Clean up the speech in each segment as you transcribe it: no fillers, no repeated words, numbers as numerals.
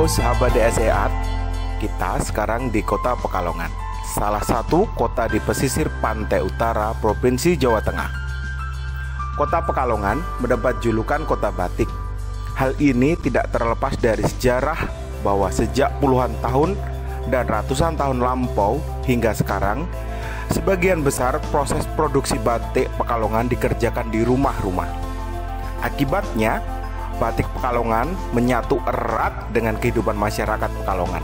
sahabat DSE Art, kita sekarang di kota Pekalongan, salah satu kota di pesisir pantai utara Provinsi Jawa Tengah. Kota Pekalongan mendapat julukan kota batik. Hal ini tidak terlepas dari sejarah bahwa sejak puluhan tahun dan ratusan tahun lampau hingga sekarang, sebagian besar proses produksi batik Pekalongan dikerjakan di rumah-rumah. Akibatnya, batik Pekalongan menyatu erat dengan kehidupan masyarakat Pekalongan.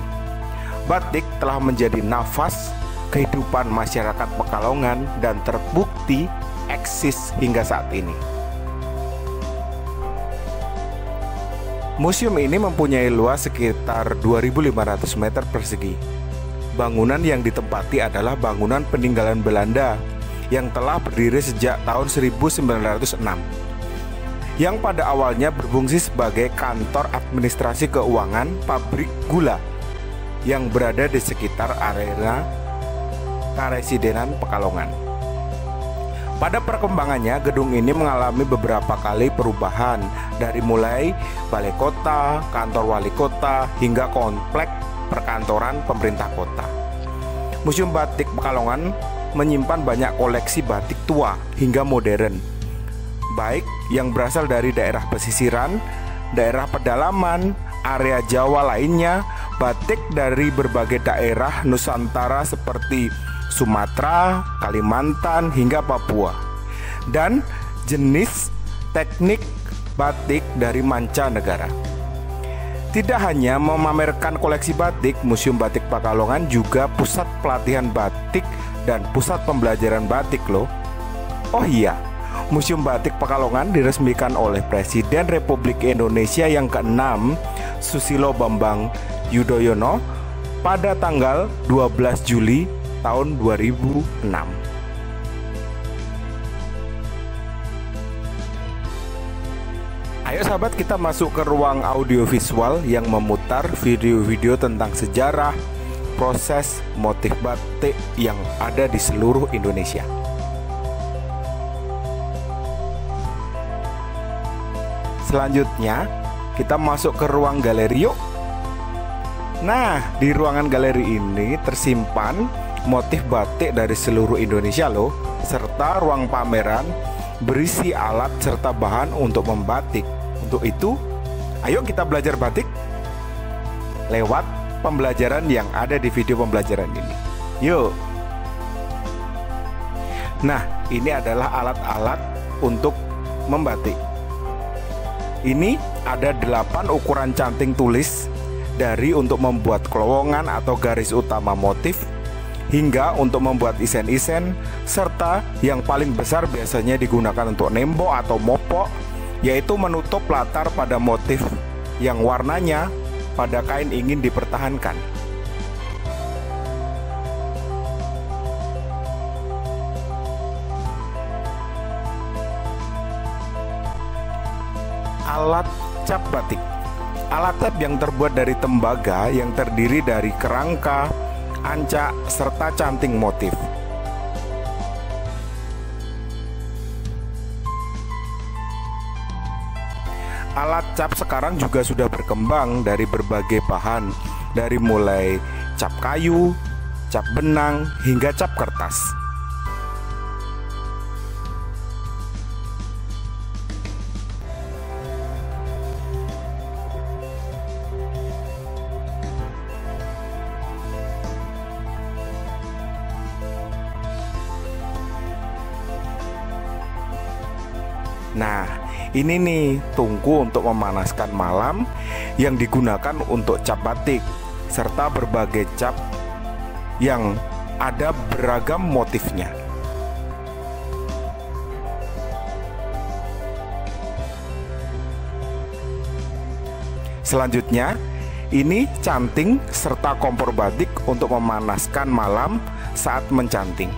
Batik telah menjadi nafas kehidupan masyarakat Pekalongan dan terbukti eksis hingga saat ini. Museum ini mempunyai luas sekitar 2.500 meter persegi. Bangunan yang ditempati adalah bangunan peninggalan Belanda yang telah berdiri sejak tahun 1906, yang pada awalnya berfungsi sebagai kantor administrasi keuangan pabrik gula yang berada di sekitar area Karesidenan Pekalongan. Pada perkembangannya, gedung ini mengalami beberapa kali perubahan, dari mulai balai kota, kantor wali kota, hingga komplek perkantoran pemerintah kota. Museum Batik Pekalongan menyimpan banyak koleksi batik tua hingga modern, baik yang berasal dari daerah pesisiran, daerah pedalaman, area Jawa lainnya, batik dari berbagai daerah Nusantara seperti Sumatera, Kalimantan, hingga Papua, dan jenis teknik batik dari mancanegara. Tidak hanya memamerkan koleksi batik, Museum Batik Pekalongan juga pusat pelatihan batik dan pusat pembelajaran batik loh. Oh iya, Museum Batik Pekalongan diresmikan oleh Presiden Republik Indonesia yang ke-6, Susilo Bambang Yudhoyono, pada tanggal 12 Juli tahun 2006. Ayo sahabat, kita masuk ke ruang audiovisual yang memutar video-video tentang sejarah, proses, motif batik yang ada di seluruh Indonesia. Selanjutnya, kita masuk ke ruang galeri yuk. Nah, di ruangan galeri ini tersimpan motif batik dari seluruh Indonesia loh, serta ruang pameran berisi alat serta bahan untuk membatik. Untuk itu, ayo kita belajar batik lewat pembelajaran yang ada di video pembelajaran ini. Yuk. Nah, ini adalah alat-alat untuk membatik. Ini ada 8 ukuran canting tulis, dari untuk membuat kelowongan atau garis utama motif, hingga untuk membuat isen-isen, serta yang paling besar biasanya digunakan untuk nembok atau mopok, yaitu menutup latar pada motif yang warnanya pada kain ingin dipertahankan. Alat cap batik. Alat cap yang terbuat dari tembaga yang terdiri dari kerangka, ancak, serta canting motif. Alat cap sekarang juga sudah berkembang dari berbagai bahan, dari mulai cap kayu, cap benang, hingga cap kertas. Nah, ini nih tungku untuk memanaskan malam yang digunakan untuk cap batik, serta berbagai cap yang ada beragam motifnya. Selanjutnya, ini canting serta kompor batik untuk memanaskan malam saat mencanting.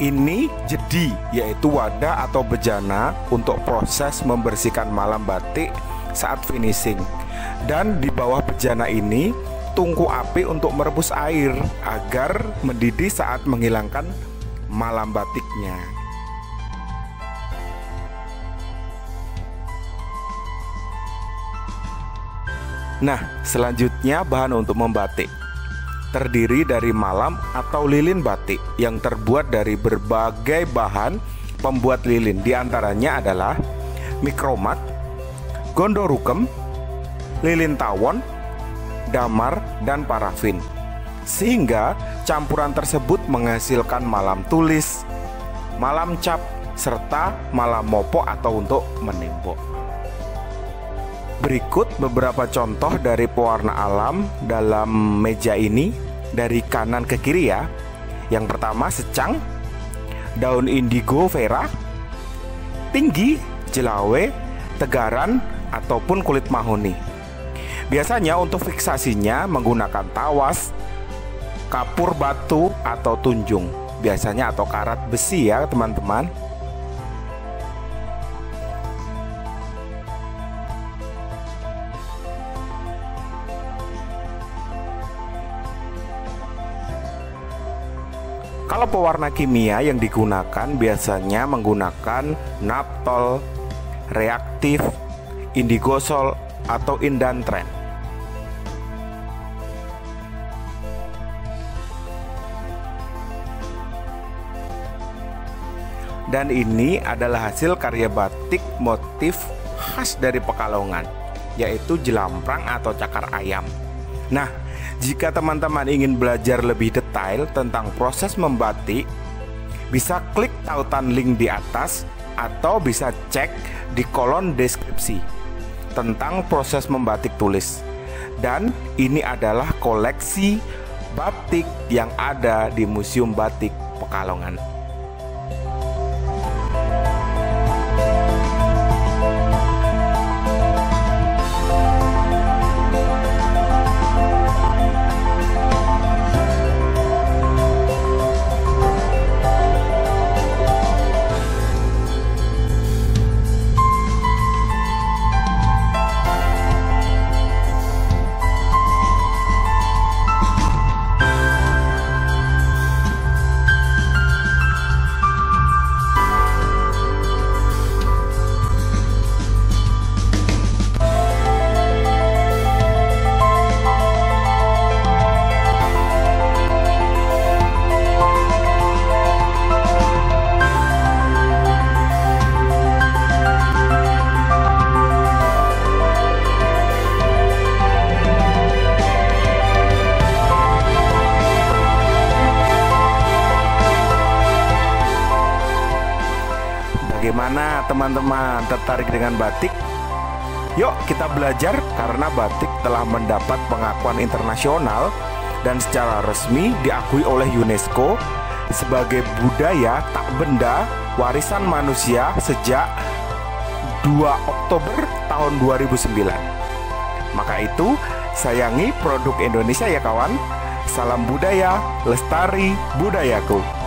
Ini jedi, yaitu wadah atau bejana untuk proses membersihkan malam batik saat finishing. Dan di bawah bejana ini tungku api untuk merebus air agar mendidih saat menghilangkan malam batiknya. Nah, selanjutnya bahan untuk membatik terdiri dari malam atau lilin batik yang terbuat dari berbagai bahan pembuat lilin. Di antaranya adalah mikromat, gondorukem, lilin tawon, damar, dan parafin. Sehingga campuran tersebut menghasilkan malam tulis, malam cap, serta malam mopo atau untuk menembok. Berikut beberapa contoh dari pewarna alam dalam meja ini dari kanan ke kiri ya. Yang pertama secang, daun indigo vera, tinggi, jelawe, tegaran, ataupun kulit mahoni. Biasanya untuk fiksasinya menggunakan tawas, kapur batu, atau tunjung. Biasanya atau karat besi ya teman-teman. Kalau pewarna kimia yang digunakan biasanya menggunakan naptol, reaktif, indigosol, atau indantren. Dan ini adalah hasil karya batik motif khas dari Pekalongan, yaitu jelamprang atau cakar ayam. Nah, jika teman-teman ingin belajar lebih detail tentang proses membatik, bisa klik tautan link di atas atau bisa cek di kolom deskripsi tentang proses membatik tulis. Dan ini adalah koleksi batik yang ada di Museum Batik Pekalongan. Bagaimana teman-teman, tertarik dengan batik? Yuk kita belajar, karena batik telah mendapat pengakuan internasional dan secara resmi diakui oleh UNESCO sebagai budaya tak benda warisan manusia sejak 2 Oktober tahun 2009. Maka itu, sayangi produk Indonesia ya kawan. Salam budaya, lestari budayaku.